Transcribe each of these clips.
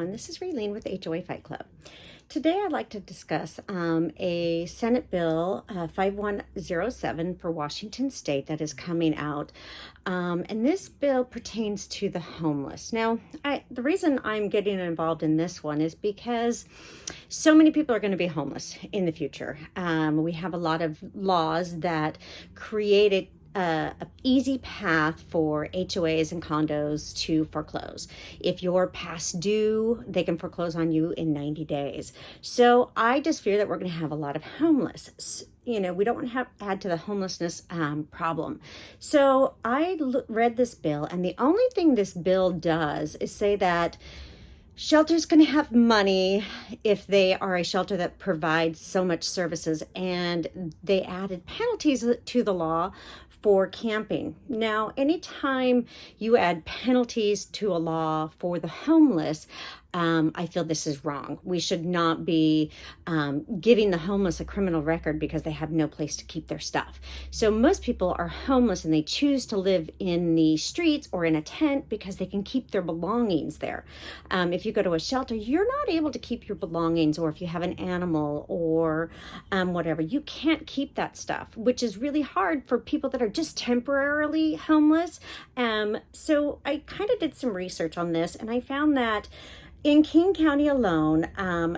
everyone. This is Raylene with HOA Fight Club. Today I'd like to discuss a Senate Bill 5107 for Washington State that is coming out. And this bill pertains to the homeless. Now, the reason I'm getting involved in this one is because so many people are going to be homeless in the future. We have a lot of laws that created an easy path for HOAs and condos to foreclose. If you're past due, they can foreclose on you in 90 days. So I just fear that we're going to have a lot of homeless. We don't want to add to the homelessness problem. So I read this bill, and the only thing this bill does is say that shelter's going to have money if they are a shelter that provides so much services, and they added penalties to the law for camping. Now, anytime you add penalties to a law for the homeless, I feel this is wrong. We should not be giving the homeless a criminal record because they have no place to keep their stuff. So most people are homeless and they choose to live in the streets or in a tent because they can keep their belongings there. If you go to a shelter, you're not able to keep your belongings, or if you have an animal or whatever, you can't keep that stuff, which is really hard for people that are just temporarily homeless. So I kind of did some research on this, and I found that in King County alone,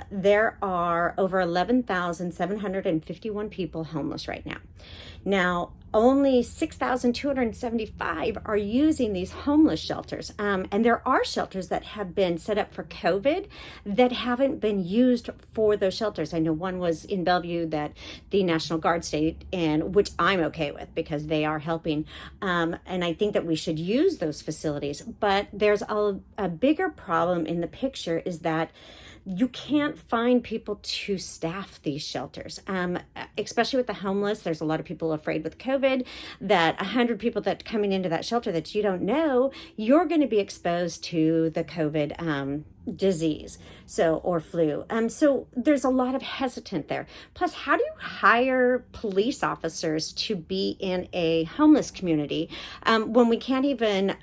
there are over 11,751 people homeless right now. Now, only 6,275 are using these homeless shelters. And there are shelters that have been set up for COVID that haven't been used for those shelters. I know one was in Bellevue that the National Guard stayed in, which I'm okay with because they are helping. And I think that we should use those facilities. But there's a bigger problem in the picture is that you can't find people to staff these shelters, especially with the homeless. There's a lot of people afraid with COVID that 100 people that coming into that shelter that you don't know, you're going to be exposed to the COVID disease, or flu. So there's a lot of hesitant there. Plus, how do you hire police officers to be in a homeless community when we can't even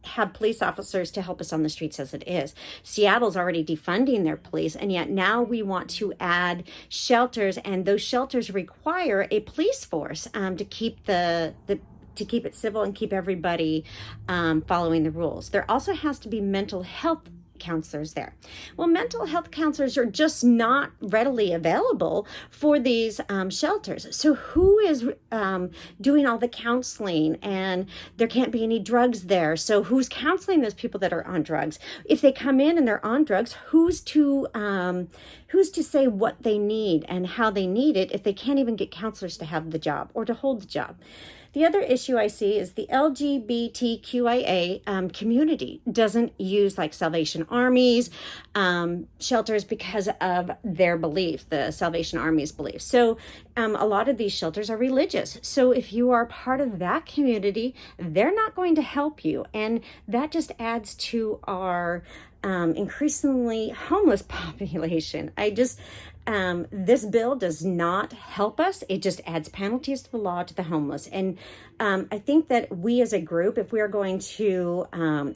have police officers to help us on the streets as it is? Seattle's already defunding their police, and yet now we want to add shelters, and those shelters require a police force to keep to keep it civil and keep everybody following the rules. There also has to be mental health counselors there. Well, mental health counselors are just not readily available for these shelters. So who is doing all the counseling? And there can't be any drugs there. So who's counseling those people that are on drugs? If they come in and they're on drugs, who's to say what they need and how they need it if they can't even get counselors to have the job or to hold the job? The other issue I see is the LGBTQIA community doesn't use like Salvation Army's shelters because of their beliefs, the Salvation Army's beliefs. So a lot of these shelters are religious. So if you are part of that community, they're not going to help you. And that just adds to our increasingly homeless population. This bill does not help us. It just adds penalties to the law to the homeless. And I think that we as a group, if we are going to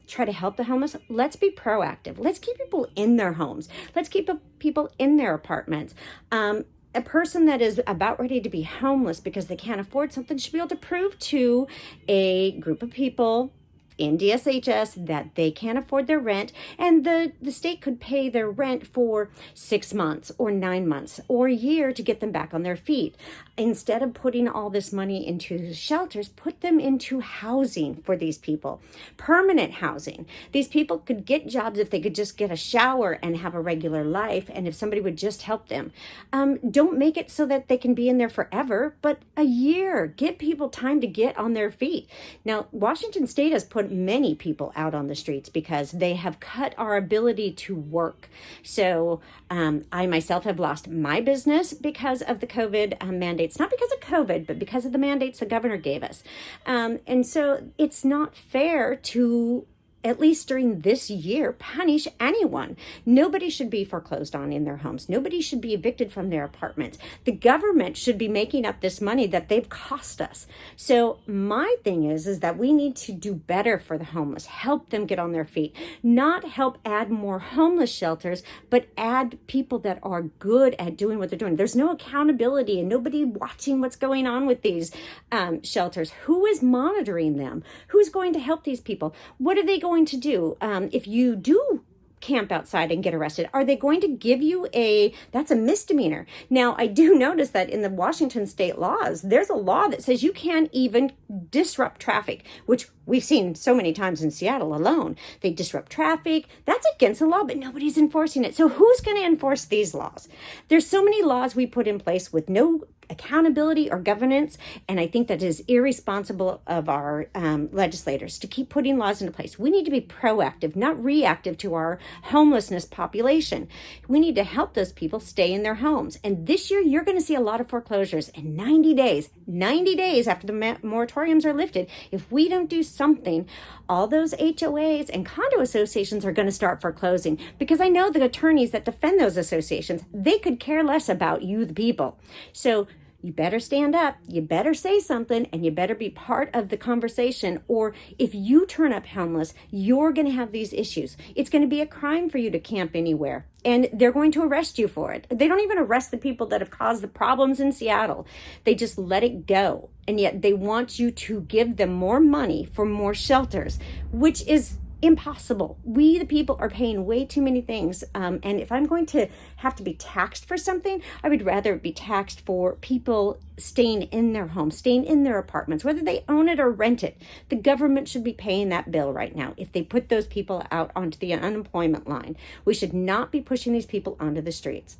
try to help the homeless, let's be proactive. Let's keep people in their homes. Let's keep people in their apartments. A person that is about ready to be homeless because they can't afford something should be able to prove to a group of people in DSHS that they can't afford their rent, and the state could pay their rent for 6 months or 9 months or a year to get them back on their feet. Instead of putting all this money into shelters, put them into housing for these people, permanent housing. These people could get jobs if they could just get a shower and have a regular life, and if somebody would just help them. Don't make it so that they can be in there forever, but a year. Give people time to get on their feet. Now, Washington State has put many people out on the streets because they have cut our ability to work. So I myself have lost my business because of the COVID mandates, not because of COVID, but because of the mandates the governor gave us. And so it's not fair to at least during this year, punish anyone. Nobody should be foreclosed on in their homes. Nobody should be evicted from their apartments. The government should be making up this money that they've cost us. So my thing is that we need to do better for the homeless, help them get on their feet, not help add more homeless shelters, but add people that are good at doing what they're doing. There's no accountability and nobody watching what's going on with these shelters. Who is monitoring them? Who's going to help these people? What are they going to do if you do camp outside and get arrested? Are they going to give you that's a misdemeanor? Now, I do notice that in the Washington state laws, there's a law that says you can't even disrupt traffic, which we've seen so many times in Seattle alone. They disrupt traffic. That's against the law, but nobody's enforcing it. So who's going to enforce these laws? There's so many laws we put in place with no accountability or governance, and I think that is irresponsible of our legislators to keep putting laws into place. We need to be proactive, not reactive to our homelessness population. We need to help those people stay in their homes. And this year, you're going to see a lot of foreclosures in 90 days after the moratoriums are lifted. If we don't do something, all those HOAs and condo associations are going to start foreclosing, because I know the attorneys that defend those associations, they could care less about you, the people. So you better stand up, you better say something, and you better be part of the conversation. Or if you turn up homeless, you're going to have these issues. It's going to be a crime for you to camp anywhere, and they're going to arrest you for it. They don't even arrest the people that have caused the problems in Seattle. They just let it go. And yet they want you to give them more money for more shelters, which is impossible. We, the people, are paying way too many things. And if I'm going to have to be taxed for something, I would rather be taxed for people staying in their homes, staying in their apartments, whether they own it or rent it. The government should be paying that bill right now if they put those people out onto the unemployment line. We should not be pushing these people onto the streets.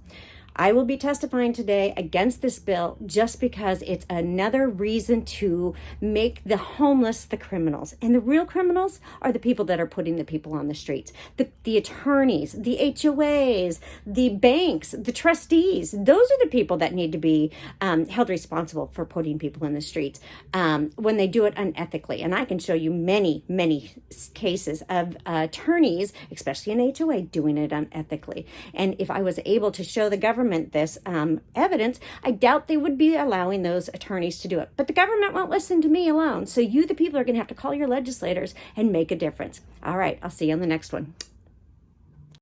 I will be testifying today against this bill just because it's another reason to make the homeless the criminals. And the real criminals are the people that are putting the people on the streets. The attorneys, the HOAs, the banks, the trustees. Those are the people that need to be held responsible for putting people in the streets when they do it unethically. And I can show you many, many cases of attorneys, especially in HOA, doing it unethically. And if I was able to show the government this evidence, I doubt they would be allowing those attorneys to do it. But the government won't listen to me alone. So you, the people, are going to have to call your legislators and make a difference. All right, I'll see you on the next one.